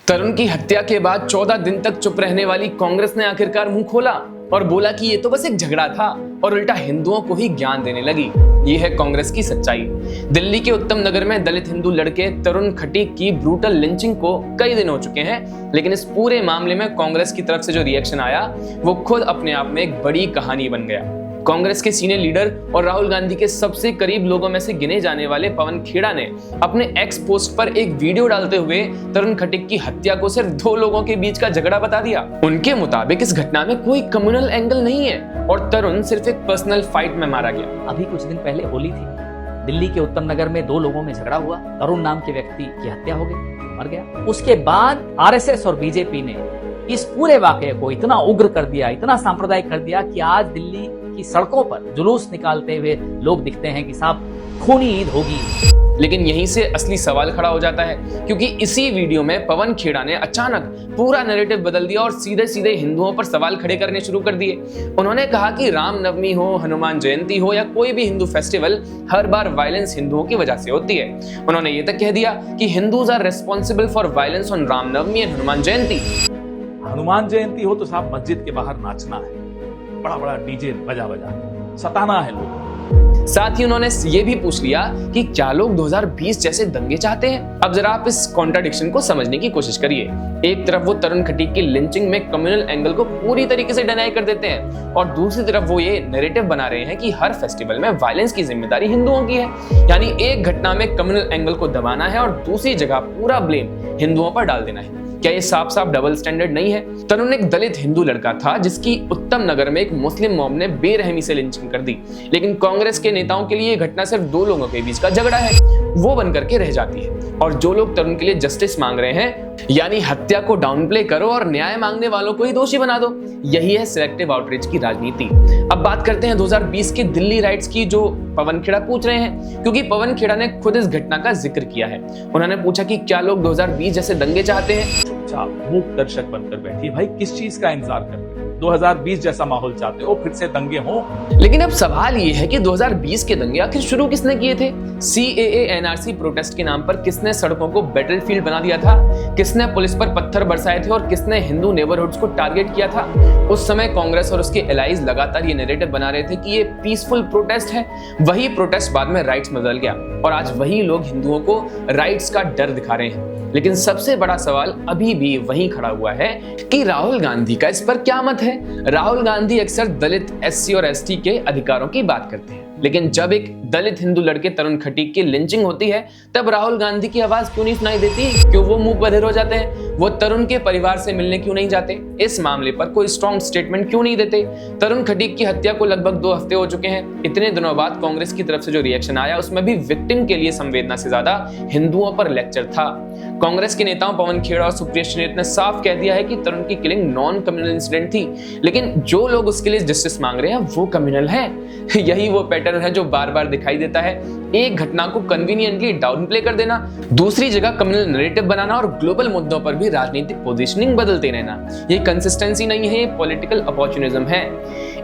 तरुण की हत्या के बाद 14 दिन तक चुप रहने वाली कांग्रेस ने आखिरकार मुंह खोला और बोला कि ये तो बस एक झगड़ा था और उल्टा हिंदुओं को ही ज्ञान देने लगी। ये है कांग्रेस की सच्चाई। दिल्ली के उत्तम नगर में दलित हिंदू लड़के तरुण खटीक की ब्रूटल लिंचिंग को कई दिन हो चुके हैं, लेकिन इस पूरे मामले में कांग्रेस की तरफ से जो रिएक्शन आया वो खुद अपने आप में एक बड़ी कहानी बन गया। कांग्रेस के सीनियर लीडर और राहुल गांधी के सबसे करीब लोगों में से गिने जाने वाले पवन खेड़ा ने अपने एक्स पोस्ट पर एक वीडियो डालते हुए तरुण खटीक की हत्या को सिर्फ दो लोगों के बीच का झगड़ा बता दिया। उनके मुताबिक इस घटना में कोई कम्युनल एंगल नहीं है और तरुण सिर्फ एक पर्सनल फाइट में मारा गया। अभी कुछ दिन पहले होली थी। दिल्ली के उत्तम नगर में दो लोगों में झगड़ा हुआ। तरुण नाम के व्यक्ति की हत्या हो गई, मर गया। उसके बाद आरएसएस और बीजेपी ने इस पूरे वाकये को इतना उग्र कर दिया, इतना सांप्रदायिक कर दिया कि आज दिल्ली की सड़कों पर जुलूस निकालते हुए लोग दिखते हैं कि साहब खूनी ईद होगी। लेकिन यहीं से असली सवाल खड़ा हो जाता है, क्योंकि इसी वीडियो में पवन खेड़ा ने अचानक पूरा नैरेटिव बदल दिया और सीधे सीधे हिंदुओं पर सवाल खड़े करने शुरू कर दिए। उन्होंने कहा कि रामनवमी हो, हनुमान जयंती हो या कोई भी हिंदू फेस्टिवल, हर बार वायलेंस हिंदुओं की वजह से होती है। उन्होंने ये तक कह दिया कि Hindus are responsible for violence on Ramnavami and Hanuman Jayanti. Hanuman Jayanti हो तो साहब मस्जिद के बाहर नाचना है, बड़ा बड़ा डीजे बजा सताना है लोग। साथ ही उन्होंने ये भी पूछ लिया कि क्या लोग 2020 जैसे दंगे चाहते हैं। अब जरा आप इस कॉन्ट्राडिक्शन को समझने की कोशिश करिए। एक तरफ वो तरुण खटीक की लिंचिंग में कम्युनल एंगल को पूरी तरीके से डिनाई कर देते हैं और दूसरी तरफ वो ये नैरेटिव बना रहे हैं कि हर फेस्टिवल में वायलेंस की जिम्मेदारी हिंदुओं की है। यानी एक घटना में कम्युनल एंगल को दबाना है और दूसरी जगह पूरा ब्लेम हिंदुओं पर डाल देना है। क्या ये साफ साफ डबल स्टैंडर्ड नहीं है? तरुण एक दलित हिंदू लड़का था जिसकी उत्तम नगर में एक मुस्लिम मॉब ने बेरहमी से लिंचिंग कर दी, लेकिन कांग्रेस के नेताओं के लिए ये घटना सिर्फ दो लोगों के बीच का झगड़ा है, वो बनकर के रह जाती है। और जो लोग तरुण के लिए जस्टिस मांग रहे हैं, यानी हत्या को डाउनप्ले करो और न्याय मांगने वालों को ही दोषी बना दो, यही है सिलेक्टिव आउटरीच की राजनीति। अब बात करते हैं 2020 के दिल्ली राइट्स की, जो पवन खेड़ा पूछ रहे हैं, क्योंकि पवन खेड़ा ने खुद इस घटना का जिक्र किया है। उन्होंने पूछा कि क्या लोग 2020 जैसे दंगे चाहते हैं? अच्छा, मूक दर्शक बनकर बैठी भाई, किस चीज का इंतजार कर रहे हो? 2020 जैसा माहौल चाहते हो, फिर से दंगे हो? लेकिन अब सवाल ये है कि 2020 के दंगे आखिर शुरू किसने किए थे? CAA NRC प्रोटेस्ट के नाम पर किसने सड़कों को बैटलफील्ड बना दिया था? किसने पुलिस पर पत्थर बरसाए थे और किसने हिंदू नेबरहुड्स को टारगेट किया था? उस समय कांग्रेस और उसके एलाइज लगातार ये नैरेटिव बना रहे थे कि ये पीसफुल प्रोटेस्ट है। वही प्रोटेस्ट बाद में राइट्स में बदल गया और आज वही लोग हिंदुओं को राइट्स का डर दिखा रहे हैं। लेकिन सबसे बड़ा सवाल अभी भी वहीं खड़ा हुआ है कि राहुल गांधी का इस पर क्या मत है। राहुल गांधी अक्सर दलित, SC और ST के अधिकारों की बात करते हैं, लेकिन जब एक दलित हिंदू लड़के तरुण खटीक की लिंचिंग होती है तब राहुल गांधी की आवाज क्यों नहीं सुनाई देती? क्यों वो मुंह बधिर हो जाते हैं? वो तरुण के परिवार से मिलने क्यों नहीं जाते? इस मामले पर कोई स्ट्रॉन्ग स्टेटमेंट क्यों नहीं देते? तरुण खटीक की हत्या को लगभग 2 हफ्ते हो चुके हैं। इतने दिनों बाद कांग्रेस की तरफ से जो रिएक्शन आया उसमें भी विक्टिम के लिए संवेदना से ज्यादा हिंदुओं पर लेक्चर था। कांग्रेस के नेताओं पवन खेड़ा और सुप्रिया श्रीनेत ने साफ कह दिया है कि तरुण की किलिंग नॉन कम्युनल इंसिडेंट थी, लेकिन जो लोग उसके लिए जस्टिस मांग रहे हैं वो कम्युनल है। यही वो पैटर्न है जो बार बार दिखाई देता है। एक घटना को कन्वीनियंटली डाउन प्ले कर देना, दूसरी जगह कम्युनल नैरेटिव बनाना और ग्लोबल मुद्दों पर भी राजनीतिक पोजीशनिंग बदलते रहना। ये कंसिस्टेंसी नहीं है, ये पॉलिटिकल अपॉर्चुनिज्म है।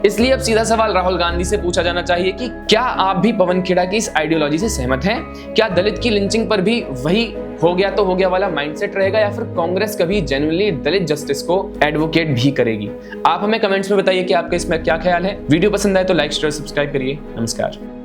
इसलिए अब सीधा सवाल राहुल गांधी से पूछा जाना चाहिए कि क्या आप भी पवन खेड़ा की इस आइडियोलॉजी से सहमत हैं? क्या दलित की लिंचिंग पर भी वही हो गया तो हो गया वाला माइंडसेट रहेगा, या फिर कांग्रेस कभी जेन्युइनली दलित जस्टिस को एडवोकेट भी करेगी? आप हमें कमेंट्स में बताइए कि आपका इसमें क्या ख्याल है। वीडियो पसंद आए तो लाइक, शेयर, सब्सक्राइब करिए। नमस्कार।